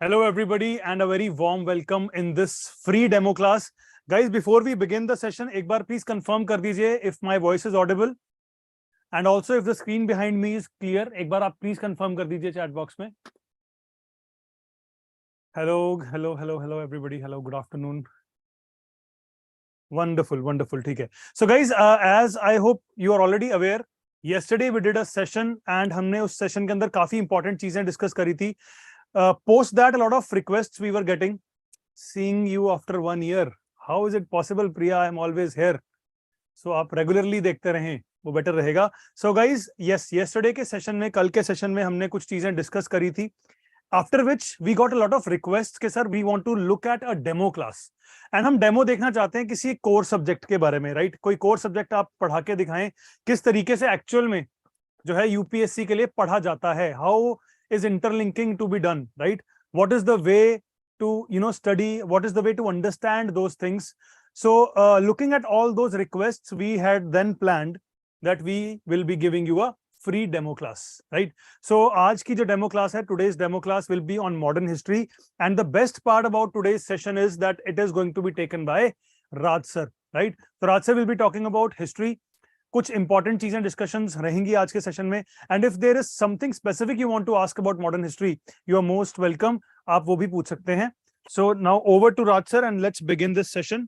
Hello, everybody, and a very warm welcome in this free demo class. Guys, before we begin the session, एक बार please confirm कर दीजिए if my voice is audible and also if the screen behind me is clear. एक बार आप please confirm कर दीजिए chat box में. Hello, everybody. Hello, good afternoon. Wonderful. ठीक है. So, guys, as I hope you are already aware, yesterday we did a session and हमने उस session के अंदर काफी important चीजें discuss करी थी. Post that, a lot of requests we were getting. Seeing you after 1 year, how is it possible, Priya? I am always here. So आप regularly देखते रहें, वो better रहेगा. So guys, yes, yesterday के session में, कल के session में हमने कुछ चीजें discuss करी थी. After which we got a lot of requests कि sir, we want to look at a demo class. And हम demo देखना चाहते हैं किसी core subject के बारे में, right? कोई core subject आप पढ़ा के दिखाएं, किस तरीके से actual में जो है UPSC के लिए पढ़ा जाता है. How is interlinking to be done, right? What is the way to study? What is the way to understand those things? So looking at all those requests, we had then planned that we will be giving you a free demo class, right? So आज की जो demo class है, today's demo class will be on modern history, and the best part about today's session is that it is going to be taken by Raj sir, right? So Raj sir will be talking about history. कुछ important चीजें discussions रहेंगी आज के session में, and if there is something specific you want to ask about modern history, you are most welcome, आप वो भी पूछ सकते हैं. So now over to Raj sir and let's begin this session.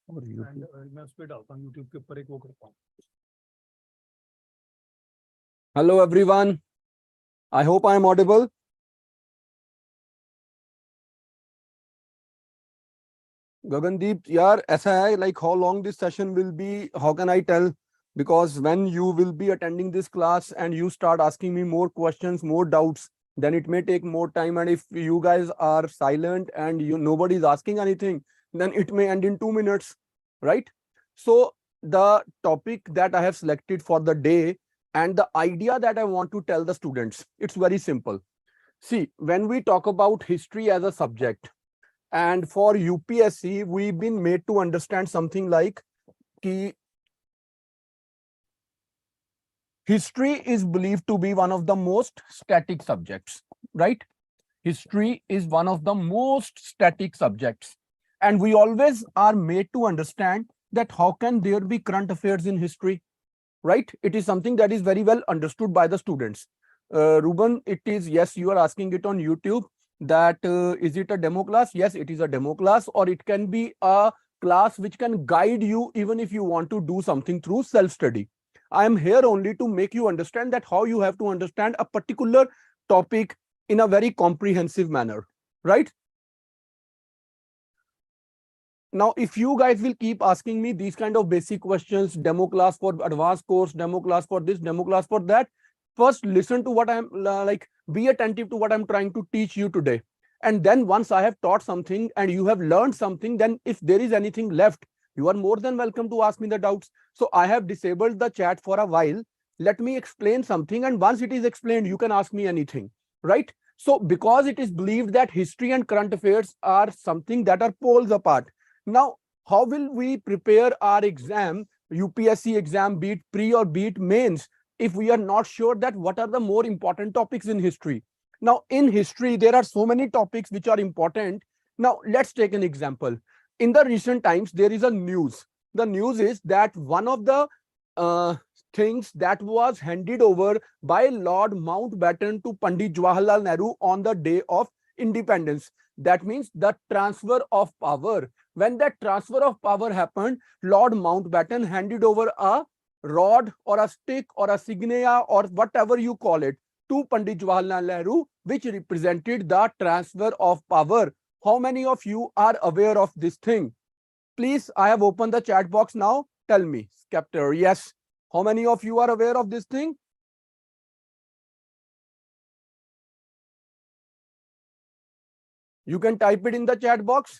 मैं उस पे डालता हूं YouTube के ऊपर, एक वो करता हूं. Hello everyone, I hope I am audible. Gagandeep, yaar, aisa hai, like how long this session will be, how can I tell? Because when you will be attending this class and you start asking me more questions, more doubts, then it may take more time. And if you guys are silent and nobody is asking anything, then it may end in 2 minutes, right? So the topic that I have selected for the day and the idea that I want to tell the students, it's very simple. See, when we talk about history as a subject, and for UPSC, we've been made to understand something like ki history is believed to be one of the most static subjects, right? History is one of the most static subjects. And we always are made to understand that how can there be current affairs in history, right? It is something that is very well understood by the students. Ruben, it is, yes, you are asking it on YouTube, that is it a demo class? Yes, it is a demo class, or it can be a class which can guide you even if you want to do something through self-study. I am here only to make you understand that how you have to understand a particular topic in a very comprehensive manner, right? Now, if you guys will keep asking me these kind of basic questions, demo class for advanced course, demo class for this, demo class for that, first listen to what I'm be attentive to what I'm trying to teach you today. And then once I have taught something and you have learned something, then if there is anything left, you are more than welcome to ask me the doubts. So I have disabled the chat for a while. Let me explain something. And once it is explained, you can ask me anything, right? So because it is believed that history and current affairs are something that are poles apart. Now, how will we prepare our exam, UPSC exam, be it pre or be it mains, if we are not sure that what are the more important topics in history? Now, in history, there are so many topics which are important. Now, let's take an example. In the recent times, there is a news. The news is that one of the things that was handed over by Lord Mountbatten to Pandit Jawaharlal Nehru on the day of independence. That means the transfer of power. When that transfer of power happened, Lord Mountbatten handed over a rod or a stick or a signia or whatever you call it to Pandit Jawaharlal Nehru, which represented the transfer of power. How many of you are aware of this thing? Please, I have opened the chat box now. Tell me, Scepter, yes. How many of you are aware of this thing? You can type it in the chat box.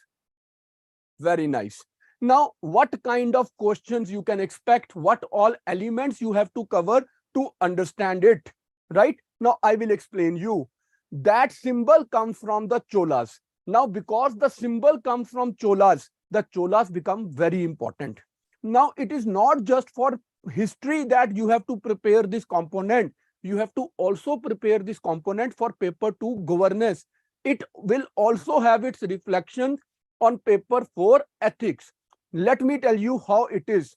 Very nice. Now, what kind of questions you can expect, what all elements you have to cover to understand it, right? Now, I will explain you. That symbol comes from the Cholas. Now, because the symbol comes from Cholas, the Cholas become very important. Now, it is not just for history that you have to prepare this component, you have to also prepare this component for paper 2 governance. It will also have its reflection on paper 4 ethics. Let me tell you how it is,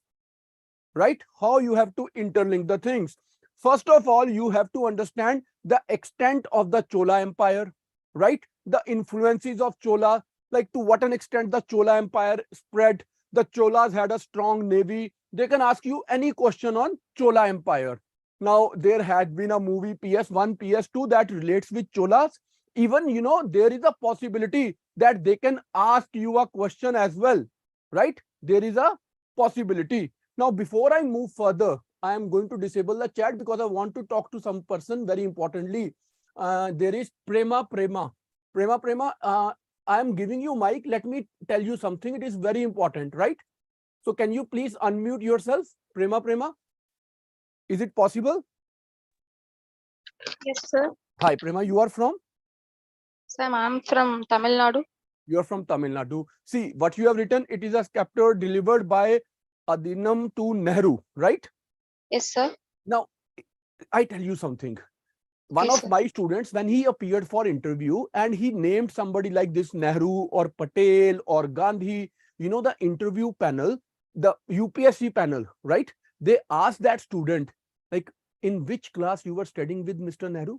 right? How you have to interlink the things. First of all, you have to understand the extent of the Chola Empire, right? The influences of Chola, like to what an extent the Chola Empire spread. The Cholas had a strong navy. They can ask you any question on Chola Empire. Now, there had been a movie PS1, PS2 that relates with Cholas. Even, there is a possibility that they can ask you a question as well, right? There is a possibility. Now, before I move further, I am going to disable the chat because I want to talk to some person very importantly. There is Prema. I am giving you mic. Let me tell you something. It is very important, right? So can you please unmute yourself? Prema. Is it possible? Yes, sir. Hi, Prema. You are from? Sam, I'm from Tamil Nadu. You are from Tamil Nadu. See, what you have written, it is a chapter delivered by Adinam to Nehru, right? Yes, sir. Now, I tell you something. One Yes, of sir. my students, when he appeared for interview and he named somebody like this Nehru or Patel or Gandhi, the interview panel, the UPSC panel, right? They asked that student, like, in which class you were studying with Mr. Nehru?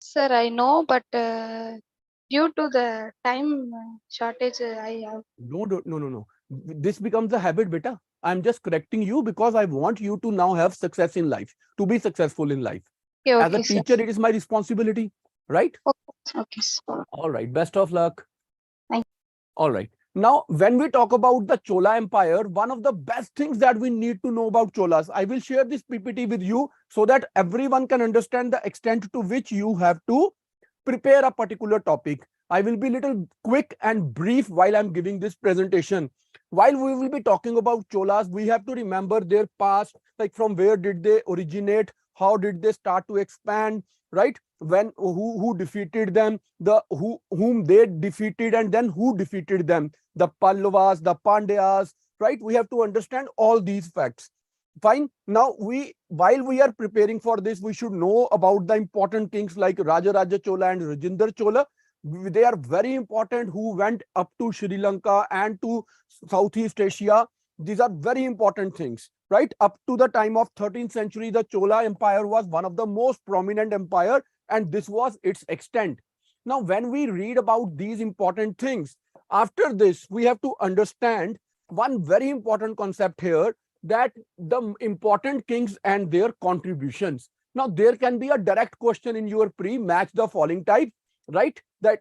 Sir, I know, but due to the time shortage, I have. No. This becomes a habit, beta. I'm just correcting you because I want you to now have success in life, to be successful in life. Okay, As a okay, sir. teacher, it is my responsibility, right? Okay, sir. All right. Best of luck. Thank you. All right. Now, when we talk about the Chola Empire, one of the best things that we need to know about Cholas, I will share this PPT with you so that everyone can understand the extent to which you have to prepare a particular topic. I will be little quick and brief while I'm giving this presentation. While we will be talking about Cholas, we have to remember their past, like from where did they originate, how did they start to expand, right? When who defeated them, whom they defeated, and then who defeated them, the Pallavas, the Pandyas, right? We have to understand all these facts. Fine. Now, while we are preparing for this, we should know about the important kings like Raja Chola and Rajendra Chola. They are very important, who went up to Sri Lanka and to Southeast Asia. These are very important things, right? Up to the time of 13th century, the Chola Empire was one of the most prominent empire, and this was its extent. Now, when we read about these important things, after this, we have to understand one very important concept here, that the important kings and their contributions. Now, there can be a direct question in your match the following type, right? That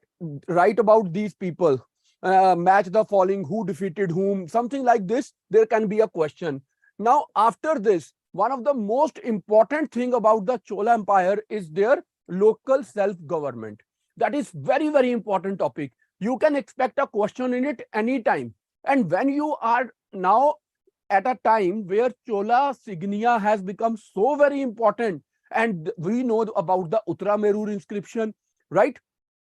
write about these people, match the following, who defeated whom, something like this. There can be a question. Now, after this, one of the most important thing about the Chola Empire is their local self-government. That is very, very important topic. You can expect a question in it anytime. And when you are now at a time where Chola Signia has become so very important, and we know about the Uttaramerur inscription, right?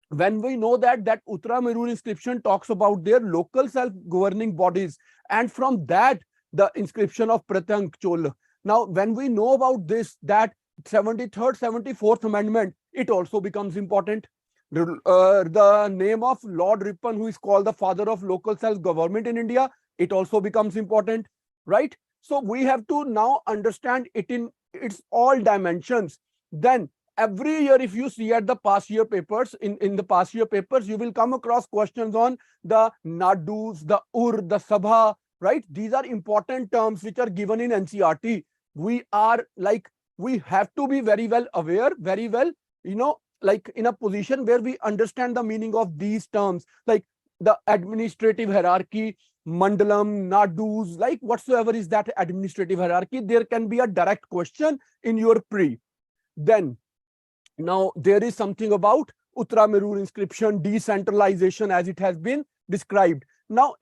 When we know that Uttaramerur inscription talks about their local self-governing bodies, and from that, the inscription of Pratank Chola. Now, when we know about this, that 73rd, 74th Amendment, it also becomes important. The name of Lord Ripon, who is called the father of local self-government in India, it also becomes important, right? So we have to now understand it in its all dimensions. Then every year, if you see at the past year papers, in the past year papers, you will come across questions on the Nadus, the Ur, the Sabha, right? These are important terms which are given in NCERT. We have to be very well aware, very well, like in a position where we understand the meaning of these terms, like the administrative hierarchy, Mandalam, Nadus, like whatsoever is that administrative hierarchy, there can be a direct question in your pre. Then, now there is something about Uttaramerur inscription, decentralization as it has been described. Now,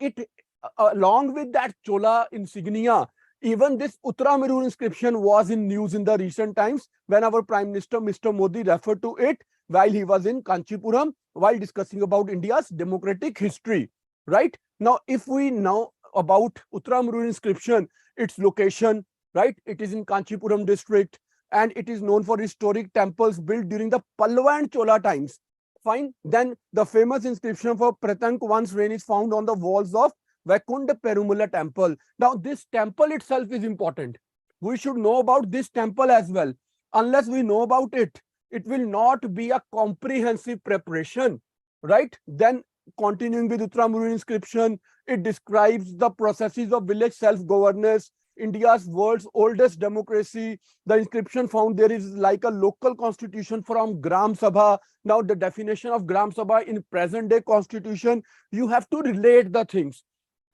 along with that Chola insignia, even this Uttaramerur inscription was in news in the recent times when our Prime Minister, Mr. Modi, referred to it while he was in Kanchipuram while discussing about India's democratic history, right? Now, if we now about Uttaramuru inscription, its location, right? It is in Kanchipuram district, and it is known for historic temples built during the Pallava and Chola times. Fine. Then the famous inscription for Pratank one's reign is found on the walls of Vaikunth Perumula temple. Now, this temple itself is important. We should know about this temple as well. Unless we know about it, it will not be a comprehensive preparation, right? Then continuing with Uttaramuru inscription, it describes the processes of village self-governance, India's world's oldest democracy. The inscription found there is like a local constitution from Gram Sabha. Now, the definition of Gram Sabha in present day constitution, you have to relate the things.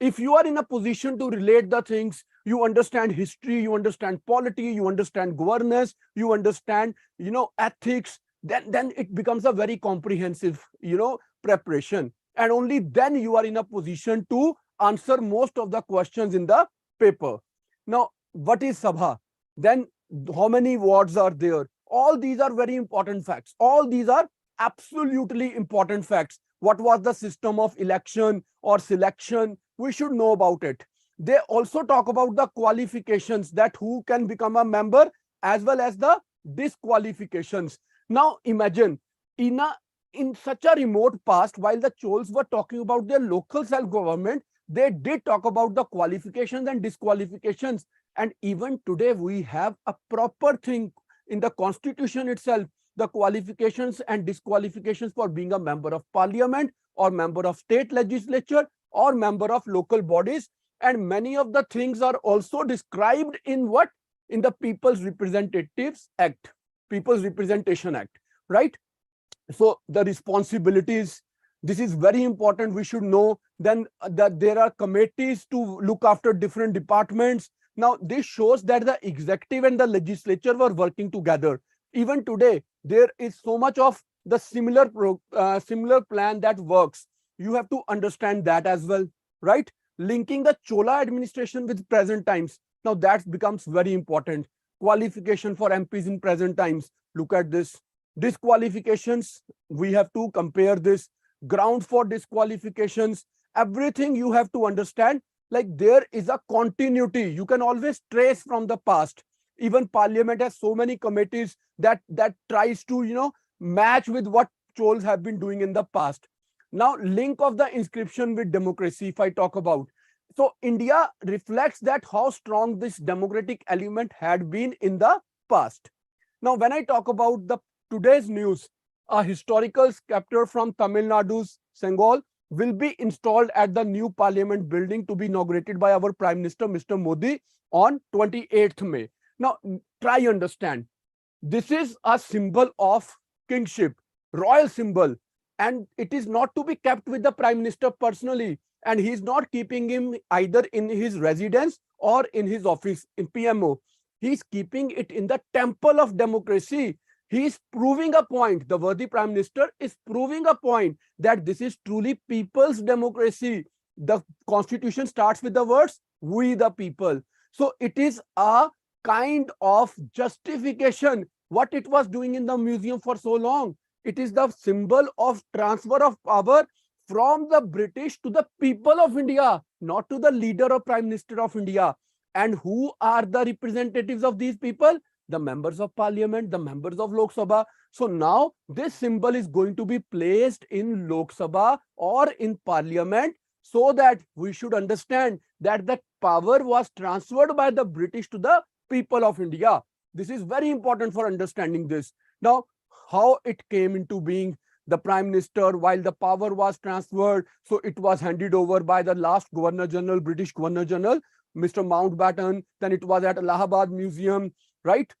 If you are in a position to relate the things, you understand history, you understand polity, you understand governance, you understand, ethics, then it becomes a very comprehensive, preparation. And only then you are in a position to answer most of the questions in the paper. Now, what is Sabha? Then how many wards are there? All these are very important facts. All these are absolutely important facts. What was the system of election or selection? We should know about it. They also talk about the qualifications, that who can become a member, as well as the disqualifications. Now imagine in such a remote past, while the Chols were talking about their local self-government, they did talk about the qualifications and disqualifications. And even today we have a proper thing in the constitution itself, the qualifications and disqualifications for being a member of parliament or member of state legislature or member of local bodies. And many of the things are also described in what? In the People's Representatives Act, People's Representation Act, right? So the responsibilities, this is very important, we should know. Then that there are committees to look after different departments. Now this shows that the executive and the legislature were working together. Even today, there is so much of the similar plan that works. You have to understand that as well, right? Linking the Chola administration with present times. Now that becomes very important. Qualification for MPs in present times. Look at this. Disqualifications, we have to compare this. Grounds for disqualifications, everything you have to understand. Like there is a continuity. You can always trace from the past. Even parliament has so many committees that tries to, match with what Chols have been doing in the past. Now, link of the inscription with democracy, if I talk about. So India reflects that how strong this democratic element had been in the past. Now, when I talk about the today's news, a historical sculpture from Tamil Nadu's Sengol will be installed at the new parliament building to be inaugurated by our Prime Minister, Mr. Modi, on 28th May. Now, try understand. This is a symbol of kingship, royal symbol, and it is not to be kept with the Prime Minister personally, and he is not keeping him either in his residence or in his office in PMO. He is keeping it in the temple of democracy. He is proving a point, the worthy Prime Minister is proving a point that this is truly people's democracy. The constitution starts with the words, we the people. So it is a kind of justification what it was doing in the museum for so long. It is the symbol of transfer of power from the British to the people of India, not to the leader or Prime Minister of India. And who are the representatives of these people? The members of parliament, the members of Lok Sabha. So now this symbol is going to be placed in Lok Sabha or in parliament, so that we should understand that the power was transferred by the British to the people of India. This is very important for understanding this. Now, how it came into being, the Prime Minister, while the power was transferred, so it was handed over by the last Governor General, British Governor General, Mr. Mountbatten. Then it was at Allahabad Museum, right?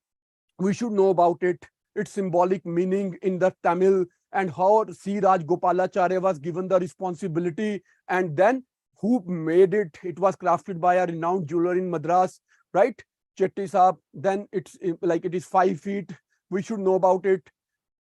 We should know about it, its symbolic meaning in the Tamil, and how C. Raj Gopalacharya was given the responsibility, and then who made it. It was crafted by a renowned jeweler in Madras, right? Chetty Saab. Then it's like it is 5 feet. We should know about it.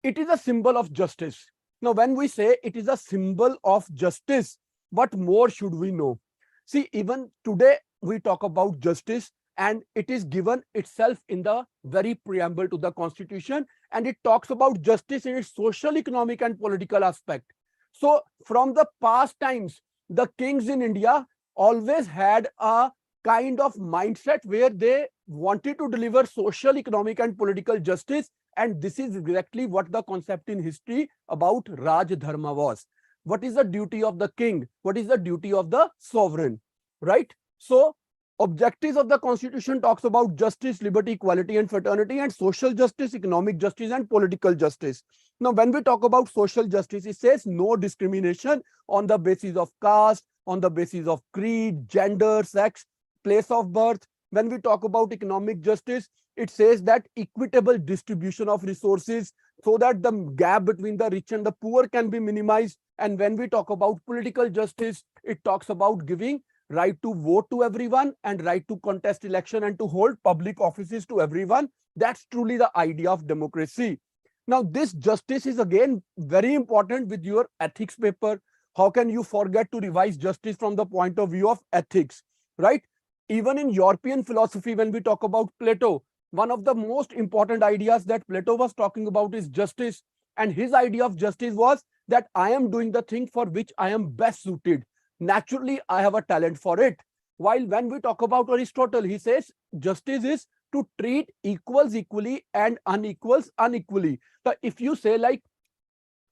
It is a symbol of justice. Now, when we say it is a symbol of justice, what more should we know? See, even today we talk about justice, and it is given itself in the very preamble to the constitution, and it talks about justice in its social, economic, and political aspect. So from the past times, the kings in India always had a kind of mindset where they wanted to deliver social, economic, and political justice. And this is exactly what the concept in history about Raj Dharma was. What is the duty of the king? What is the duty of the sovereign? Right? So, objectives of the constitution talks about justice, liberty, equality, and fraternity, and social justice, economic justice, and political justice. Now, when we talk about social justice, it says no discrimination on the basis of caste, on the basis of creed, gender, sex, place of birth. When we talk about economic justice, it says that equitable distribution of resources so that the gap between the rich and the poor can be minimized. And when we talk about political justice, it talks about giving right to vote to everyone and right to contest election and to hold public offices to everyone. That's truly the idea of democracy. Now, this justice is again very important with your ethics paper. How can you forget to revise justice from the point of view of ethics, right? Even in European philosophy, when we talk about Plato, one of the most important ideas that Plato was talking about is justice. And his idea of justice was that I am doing the thing for which I am best suited. Naturally, I have a talent for it. While when we talk about Aristotle, he says justice is to treat equals equally and unequals unequally. So if you say like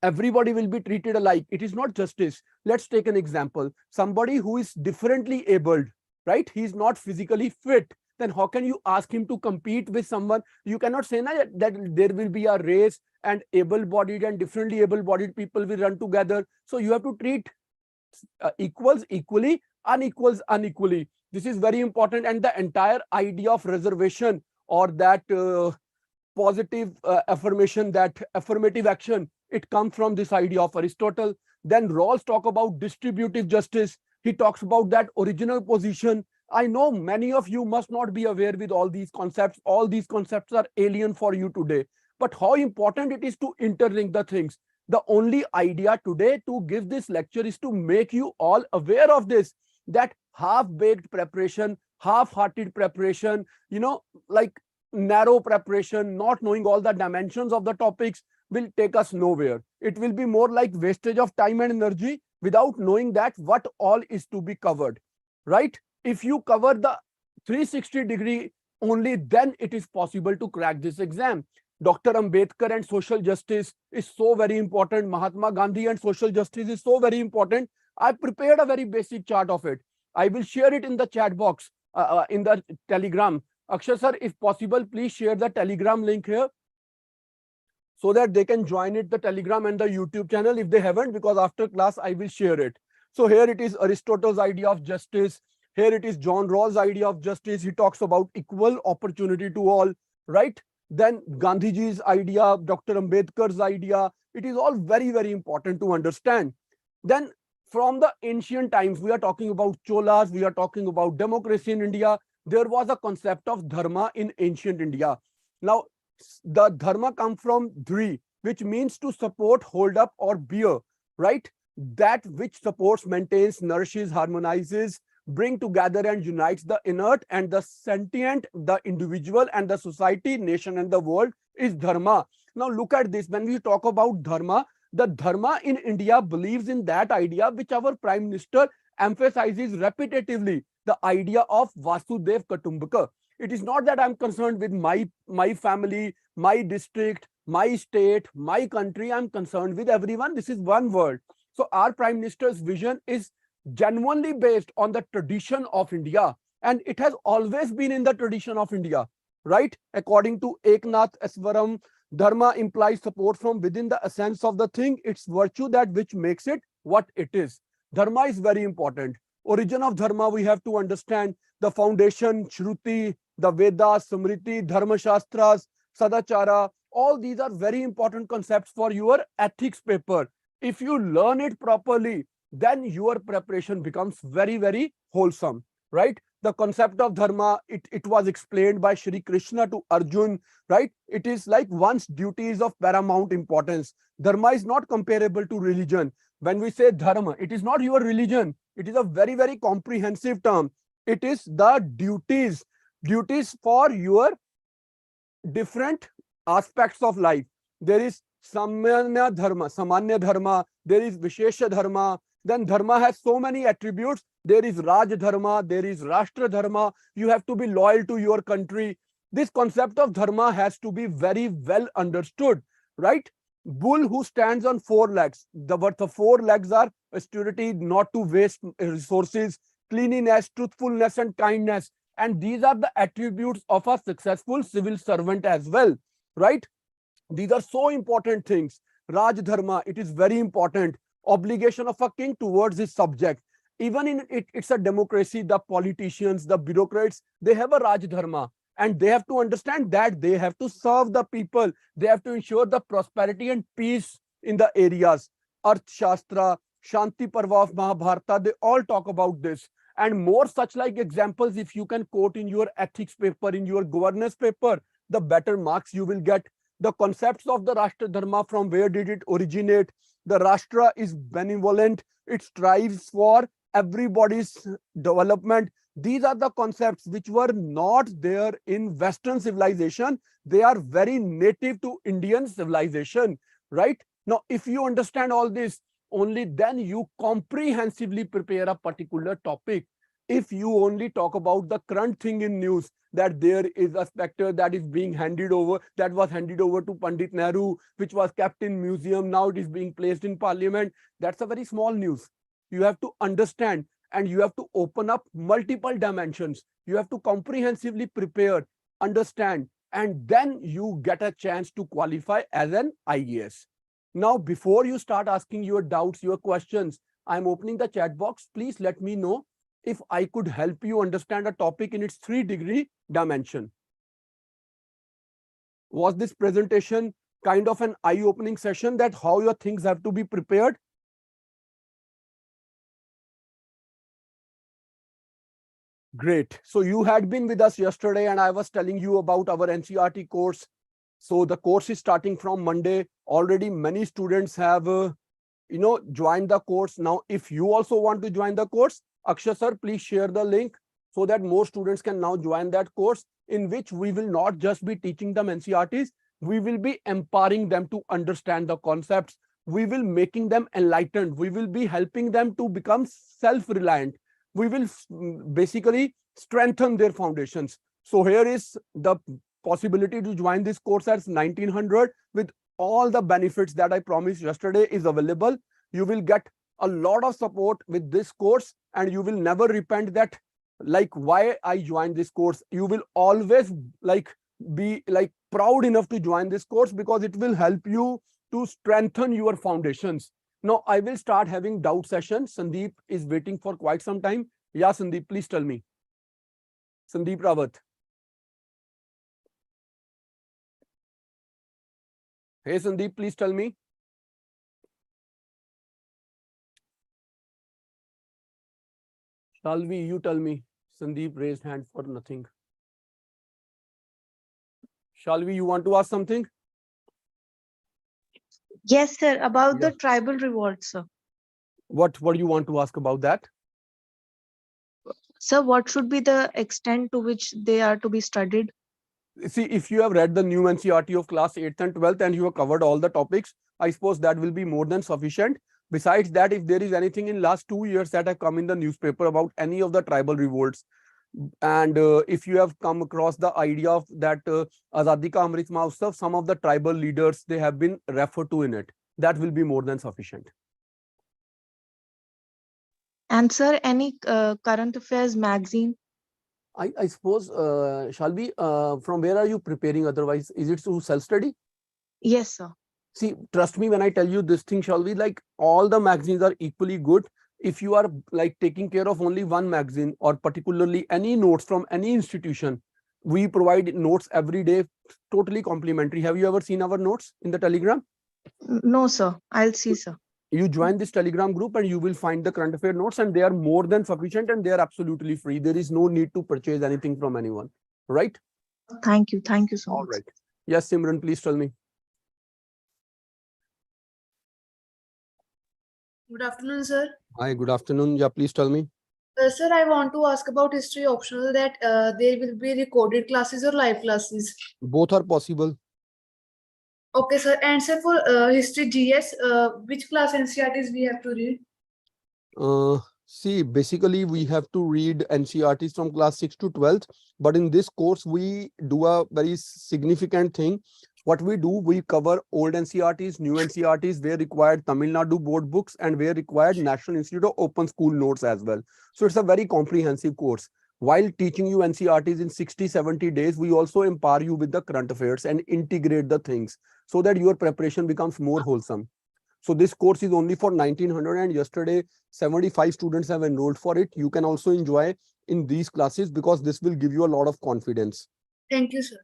everybody will be treated alike, it is not justice. Let's take an example. Somebody who is differently abled, right? He's not physically fit. Then how can you ask him to compete with someone? You cannot say that there will be a race and able-bodied and differently able-bodied people will run together. So you have to treat equals equally, unequals unequally. This is very important. And the entire idea of reservation or that positive affirmation, that affirmative action, it comes from this idea of Aristotle. Then Rawls talk about distributive justice. He talks about that original position. I know many of you must not be aware with all these concepts. All these concepts are alien for you today. But how important it is to interlink the things. The only idea today to give this lecture is to make you all aware of this, that half-baked preparation, half-hearted preparation, like narrow preparation, not knowing all the dimensions of the topics will take us nowhere. It will be more like wastage of time and energy without knowing that what all is to be covered, right? If you cover the 360-degree only, then it is possible to crack this exam. Dr. Ambedkar and social justice is so very important. Mahatma Gandhi and social justice is so very important. I prepared a very basic chart of it. I will share it in the chat box, in the Telegram. Akshay sir, if possible, please share the Telegram link here so that they can join it, the Telegram and the YouTube channel if they haven't, because after class I will share it. So here it is Aristotle's idea of justice. Here it is John Rawls' idea of justice. He talks about equal opportunity to all, right? Then Gandhiji's idea, Dr. Ambedkar's idea. It is all very, very important to understand. Then from the ancient times, we are talking about Cholas, we are talking about democracy in India. There was a concept of dharma in ancient India. Now, the dharma comes from dhri, which means to support, hold up, or bear, right? That which supports, maintains, nourishes, harmonizes, bring together and unites the inert and the sentient, the individual and the society, nation and the world is dharma. Now look at this. When we talk about dharma, the dharma in India believes in that idea which our Prime Minister emphasizes repetitively, the idea of Vasudev Kutumbaka. It is not that I'm concerned with my family, my district, my state, my country. I'm concerned with everyone. This is one world. So our Prime Minister's vision is genuinely based on the tradition of India, and it has always been in the tradition of India, right? According to Eknath Eswaram, dharma implies support from within the essence of the thing, its virtue, that which makes it what it is. Dharma is very important. Origin of dharma we have to understand. The foundation, Shruti, the Vedas, Smriti, Dharma Shastras, Sadachara, all these are very important concepts for your ethics paper. If you learn it properly, then your preparation becomes very, very wholesome, right? The concept of dharma, it was explained by Shri Krishna to Arjun, right? It is like one's duty is of paramount importance. Dharma is not comparable to religion. When we say dharma, it is not your religion. It is a very, very comprehensive term. It is the duties for your different aspects of life. There is Samanya Dharma, there is Vishesha Dharma, Then dharma has so many attributes. There is Raj Dharma, there is Rashtra Dharma. You have to be loyal to your country. This concept of dharma has to be very well understood, right? Bull who stands on four legs. The four legs are austerity, not to waste resources, cleanliness, truthfulness, and kindness. And these are the attributes of a successful civil servant as well, right? These are so important things. Raj Dharma, it is very important. Obligation of a king towards his subject. Even in it's a democracy, the politicians, the bureaucrats, they have a Raj Dharma. And they have to understand that they have to serve the people. They have to ensure the prosperity and peace in the areas. Arth Shastra, Shanti Parva of Mahabharata, they all talk about this. And more such like examples, if you can quote in your ethics paper, in your governance paper, the better marks you will get. The concepts of the Rashtra Dharma, from where did it originate? The Rashtra is benevolent. It strives for everybody's development. These are the concepts which were not there in Western civilization. They are very native to Indian civilization, right? Now, if you understand all this, only then you comprehensively prepare a particular topic. If you only talk about the current thing in news, that there is a spectre that is being handed over, that was handed over to Pandit Nehru, which was kept in museum, now it is being placed in parliament, that's a very small news. You have to understand, and you have to open up multiple dimensions. You have to comprehensively prepare, understand, and then you get a chance to qualify as an IAS. Now, before you start asking your doubts, your questions, I'm opening the chat box. Please let me know if I could help you understand a topic in its 3-degree dimension. Was this presentation kind of an eye-opening session, that how your things have to be prepared? Great. So you had been with us yesterday and I was telling you about our NCERT course. So the course is starting from Monday. Already many students have joined the course. Now, if you also want to join the course, Akshay sir, please share the link so that more students can now join that course, in which we will not just be teaching them NCERTs, we will be empowering them to understand the concepts. We will making them enlightened. We will be helping them to become self-reliant. We will basically strengthen their foundations. So here is the possibility to join this course at 1900 with all the benefits that I promised yesterday is available. You will get a lot of support with this course, and you will never repent that like why I joined this course. You will always be proud enough to join this course, because it will help you to strengthen your foundations. Now I will start having doubt sessions. Sandeep is waiting for quite some time. Yeah, Sandeep, please tell me. Sandeep Rawat. Hey Sandeep, please tell me. Shalvi, you tell me. Sandeep raised hand for nothing. Shalvi, you want to ask something? Yes, sir. About Yeah. the tribal rewards, sir. What do you want to ask about that? Sir, what should be the extent to which they are to be studied? See, if you have read the new NCERT of class 8th and 12th and you have covered all the topics, I suppose that will be more than sufficient. Besides that, if there is anything in last 2 years that have come in the newspaper about any of the tribal revolts, and if you have come across the idea of that Azadi Ka Amrit Mahotsav, some of the tribal leaders, they have been referred to in it. That will be more than sufficient. And sir, any current affairs magazine? I suppose, Shalvi, from where are you preparing otherwise? Is it through self-study? Yes, sir. See, trust me when I tell you this thing, Shalvi, like all the magazines are equally good. If you are like taking care of only one magazine, or particularly any notes from any institution, we provide notes every day, totally complimentary. Have you ever seen our notes in the Telegram? No, sir. I'll see, sir. You join this Telegram group and you will find the current affair notes, and they are more than sufficient and they are absolutely free. There is no need to purchase anything from anyone, right? Thank you. Thank you so All much. right. Yes, Simran, please tell me. Good afternoon, sir. Hi, good afternoon. Yeah, please tell me. Sir, I want to ask about history optional, that there will be recorded classes or live classes. Both are possible. Okay, sir. And sir, for history GS, which class NCERTs we have to read? See, basically we have to read NCERTs from class 6 to 12th, but in this course we do a very significant thing. What we do, we cover old NCERTs, new NCERTs, where required Tamil Nadu board books and where required National Institute of Open School notes as well. So it's a very comprehensive course. While teaching you NCERTs in 60-70 days, we also empower you with the current affairs and integrate the things so that your preparation becomes more wholesome. So this course is only for 1900 and yesterday 75 students have enrolled for it. You can also enjoy in these classes because this will give you a lot of confidence. Thank you, sir.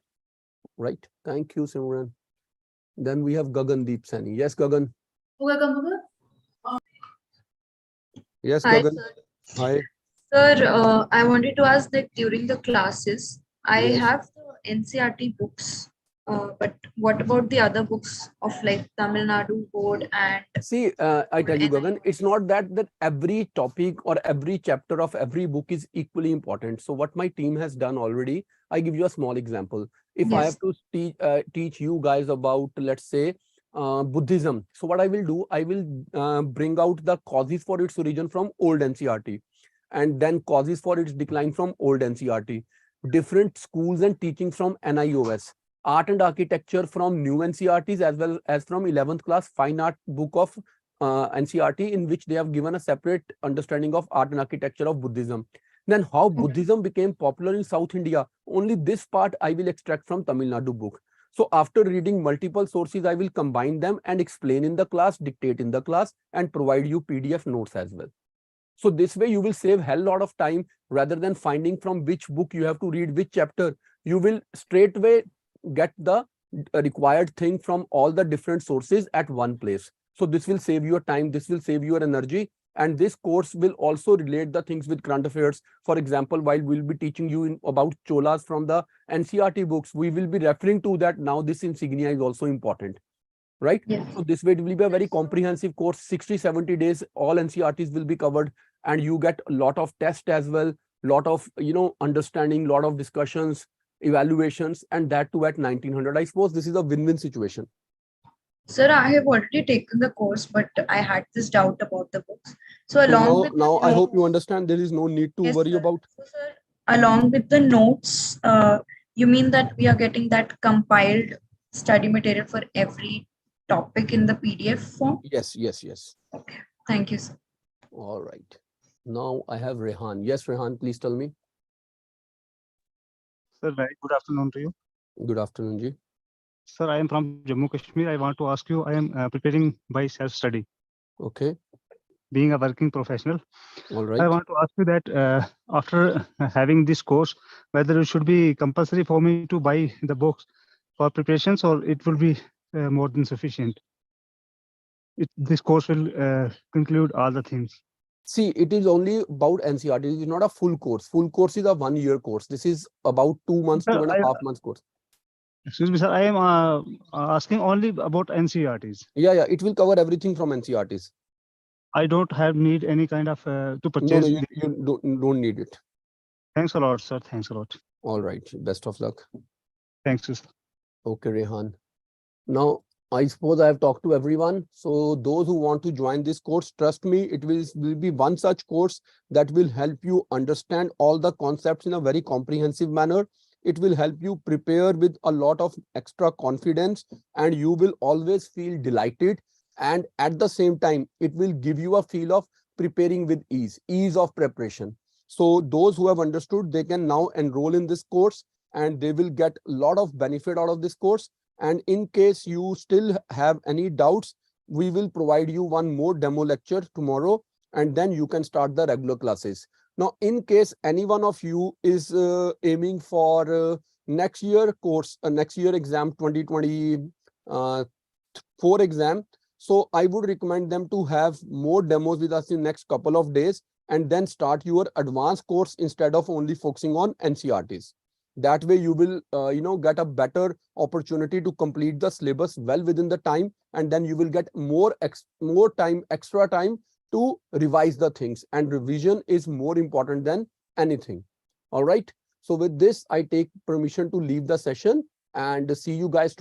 Right. Thank you, Simran. Then we have Gagandeep Sani. Yes, Gagan. Yes, Hi, Gagan. sir. Hi. Sir, I wanted to ask that during the classes, I Yes. have the NCERT books, but what about the other books of like Tamil Nadu board and See, I tell you, Gagan, NIO? it's not that every topic or every chapter of every book is equally important. So what my team has done already, I give you a small example. If I have Yes. to teach you guys about, let's say, Buddhism. So what I will do, I will bring out the causes for its origin from old NCERT and then causes for its decline from old NCERT, different schools and teachings from NIOS, art and architecture from new NCERTs as well as from 11th class fine art book of NCERT, in which they have given a separate understanding of art and architecture of Buddhism. Then how Buddhism became popular in South India, only this part I will extract from Tamil Nadu book. So after reading multiple sources, I will combine them and explain in the class, dictate in the class, and provide you PDF notes as well. So this way you will save hell lot of time rather than finding from which book you have to read which chapter. You will straightway get the required thing from all the different sources at one place. So this will save your time, this will save your energy, and this course will also relate the things with current affairs. For example, while we'll be teaching you about cholas from the NCERT books, we will be referring to that now this insignia is also important, right? Yes. So this way it will be a very comprehensive course, 60-70 days, all NCERTs will be covered, and you get a lot of tests as well, lot of understanding, lot of discussions, evaluations, and that too at 1900. I suppose this is a win-win situation. Sir, I have already taken the course, but I had this doubt about the books. So So along with now the I hope you notes, understand there is no need to yes, worry sir. about. So, sir, along with the notes, you mean that we are getting that compiled study material for every topic in the PDF form? Yes. Okay. Thank you, sir. All right. Now I have Rehan. Yes, Rehan, please tell me. Sir, very good afternoon to you. Good afternoon, Ji. Sir, I am from Jammu Kashmir. I want to ask you, I am preparing by self-study, Okay. being a working professional. All right. I want to ask you that after having this course, whether it should be compulsory for me to buy the books for preparations, or it will be more than sufficient. This course will conclude all the things. See, it is only about NCERT. It is not a full course. Full course is a 1-year course. This is about 2 months, Sir, 2.5 months course. excuse me, sir, I am asking only about NCERTs. Yeah. It will cover everything from NCERTs. I don't have need any kind of to No, purchase. you don't need it. Thanks a lot, sir. Thanks a lot. All right. Best of luck. Thanks, sir. Okay, Rehan. Now, I suppose I have talked to everyone. So those who want to join this course, trust me, it will be one such course that will help you understand all the concepts in a very comprehensive manner. It will help you prepare with a lot of extra confidence, and you will always feel delighted. And at the same time, it will give you a feel of preparing with ease of preparation. So those who have understood, they can now enroll in this course and they will get a lot of benefit out of this course. And in case you still have any doubts, we will provide you one more demo lecture tomorrow, and then you can start the regular classes. Now, in case any one of you is aiming for next year course, next year exam 2024 exam, so I would recommend them to have more demos with us in next couple of days and then start your advanced course instead of only focusing on NCERTs. That way you will get a better opportunity to complete the syllabus well within the time, and then you will get extra time to revise the things, and revision is more important than anything. All right. So with this, I take permission to leave the session and see you guys